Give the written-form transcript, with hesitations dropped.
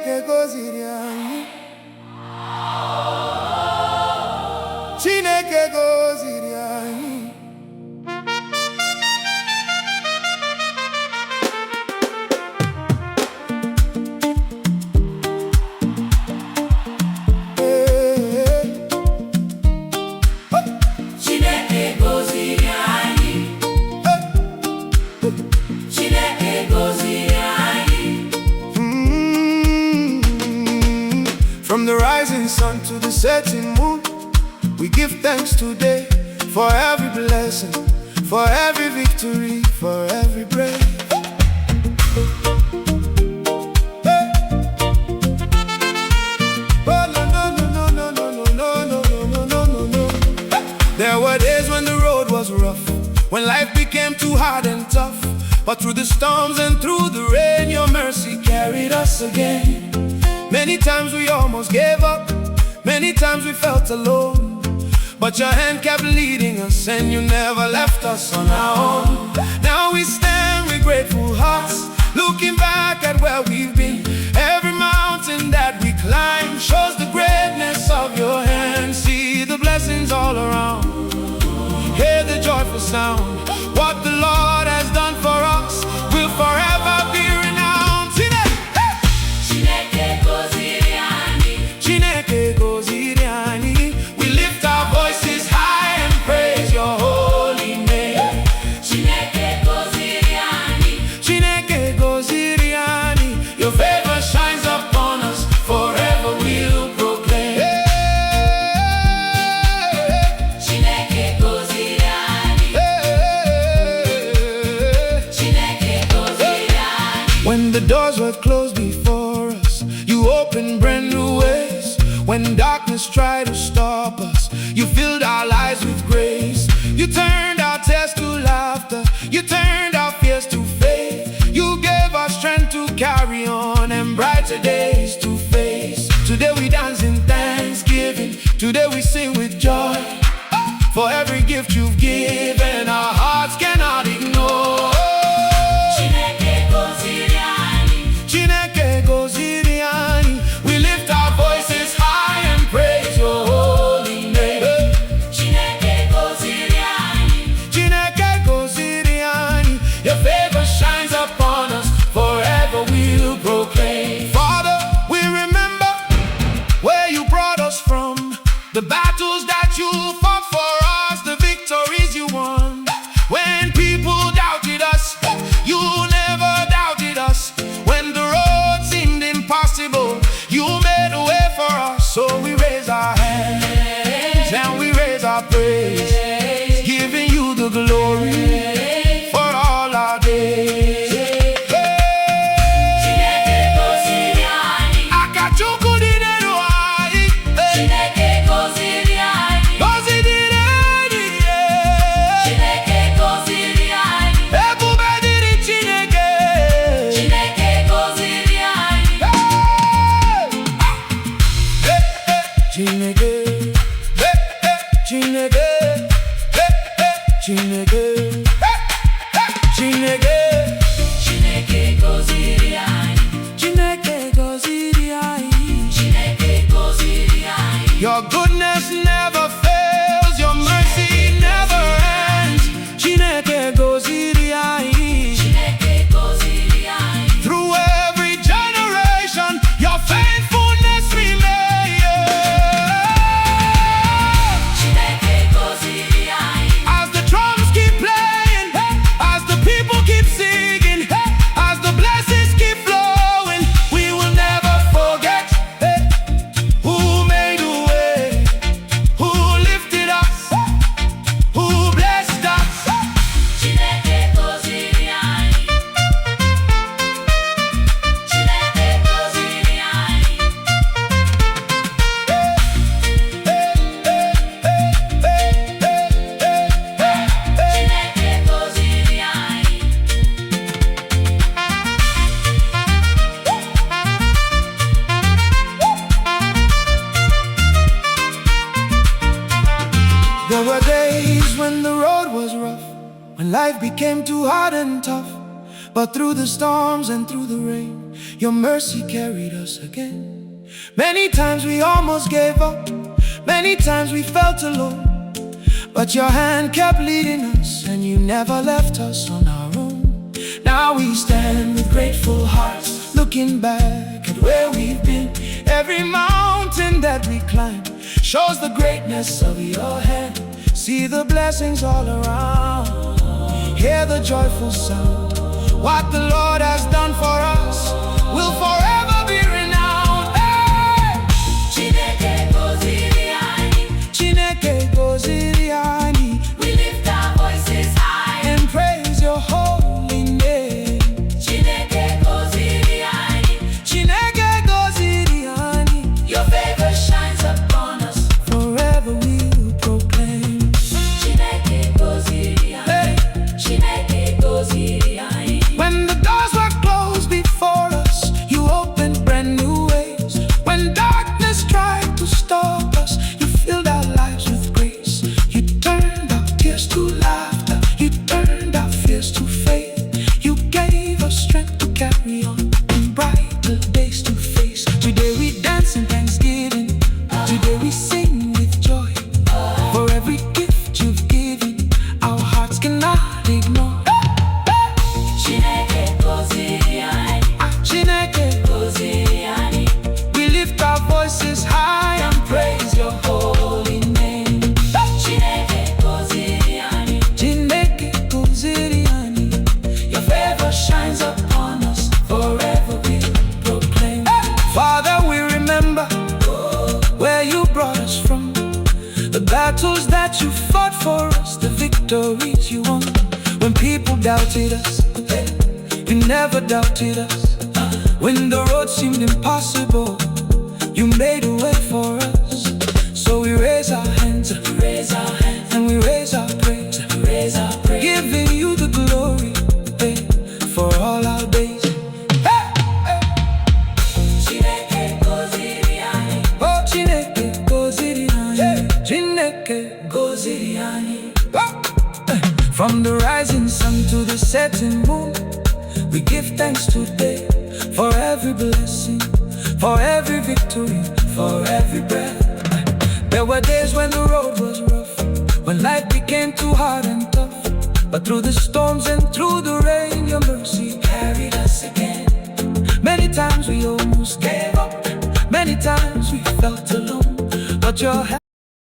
Chineke Goziri Anyi. Chineke Goziri Anyi. Chineke Goziri Anyi. Chineke Goziri Anyi. From the rising sun to the setting moon, we give thanks today for every blessing, for every victory, for every breath. There were days when the road was rough, when life became too hard and tough. But through the storms and through the rain, your mercy carried us again. Many times we almost gave up, many times we felt alone. But your hand kept leading us and you never left us on our own. Now we stand with grateful hearts, looking back at where we've been. Every mountain that we climb shows the greatness of your hand. See the blessings all around, hear the joyful sound. What the Lord has done for us will forever be renowned. Chineke Goziri Anyi. Chineke Goziri Anyi. We lift our voices high and praise your holy name. Chineke Goziri Anyi. Chineke Goziri Anyi. Your favor shines upon us, forever we'll proclaim. Chineke Goziri Anyi. Chineke Goziri Anyi. When the doors were closed before us, you opened brand new ways. When darkness tried to stop us, you filled our lives with grace. You turned our tears to laughter, you turned our fears to faith. You gave us strength to carry on and brighter days to face. Today we dance in thanksgiving, today we sing with joy. For every gift you've given, our hearts cannot ignore. Chineke Goziri Anyi. Chineke Goziri Anyi. We lift our voices high and praise your holy name. Chineke Goziri Anyi. Chineke Goziri Anyi. Your favor shines upon us, forever we'll proclaim. Father, we remember where you brought us from, the battles that you fought for us, the victories you won. When people doubted us, you never doubted us. When the road seemed impossible, you made a way for us. So we raise our hands and we raise our praise, giving you the glory for all our days. Chineke Goziri Anyi. Akachukwu dị n'elu anyị. Chineke Goziri Anyi. Goziri anyị, Chineke Goziri Anyi. ebube dịrị Chineke. Chineke Goziri Anyi. Chineke, Chineke, Chineke, Chineke, Chineke Goziri Anyi. Chineke Goziri Anyi. Chineke Goziri Anyi. Your goodness never fails, your mercy never ends. Chineke Goziri Anyi. Chineke Goziri Anyi. Through every generation, your faithfulness remains. Chineke Goziri Anyi. As the drums keep playing, as the people keep singing, as the blessings keep flowing, we will never forget who made a way, who lifted us, who blessed us. Chineke Goziri Anyi. Chineke Goziri Anyi. Chineke Goziri Anyi. There were days when the road was rough, when life became too hard and tough. But through the storms and through the rain, your mercy carried us again. Many times we almost gave up, many times we felt alone, but your hand kept leading us, and you never left us on our own. Now we stand with grateful hearts, looking back at where we've been. Every mountain that we climb shows the greatness of your hand. See the blessings all around, hear the joyful sound. What the Lord has done for us will forever be renowned. Hey! Chineke Goziri Anyi. Chineke Goziri Anyi. We lift our voices high and praise your holy name. Chineke Goziri Anyi. Chineke Goziri Anyi. Your favor shines upon us. Forever we'll proclaim. Chineke Goziri Anyi. Hey! Chineke Goziri Anyi. When the doors were closed before us, you opened brand new ways. When darkness tried to stop us, you filled our lives with grace. You turned our tears to laughter, you turned our fears to faith. You gave us strength to carry on and brighter days to face. Today we dance in thanksgiving, today we sing with joy. For every gift you've given, our hearts cannot ignore. Chineke Goziri Anyi. Chineke, Goziri Anyi. we lift our voices high and praise your holy name. Chineke Goziri Anyi. Chineke Goziri Anyi. Your favor shines upon us. Forever we'll proclaim. Father, we remember where you brought us from, the battles that you fought for us, the victories you won. When people doubted us, you never doubted us. When the road seemed impossible, you made a way for us. So we raise our hands, Raise our hands. and we raise our praise, Raise our praise. giving you the glory, for all our days. Chineke Goziri Anyi. Oh, Chineke Goziri Anyi. Chineke Goziri Anyi. From the rising sun to the setting moon, we give thanks today for every blessing, for every victory, for every breath. There were days when the road was rough, when life became too hard and tough, but through the storms and through the rain, your mercy carried us again. Many times we almost gave up, many times we felt alone, but your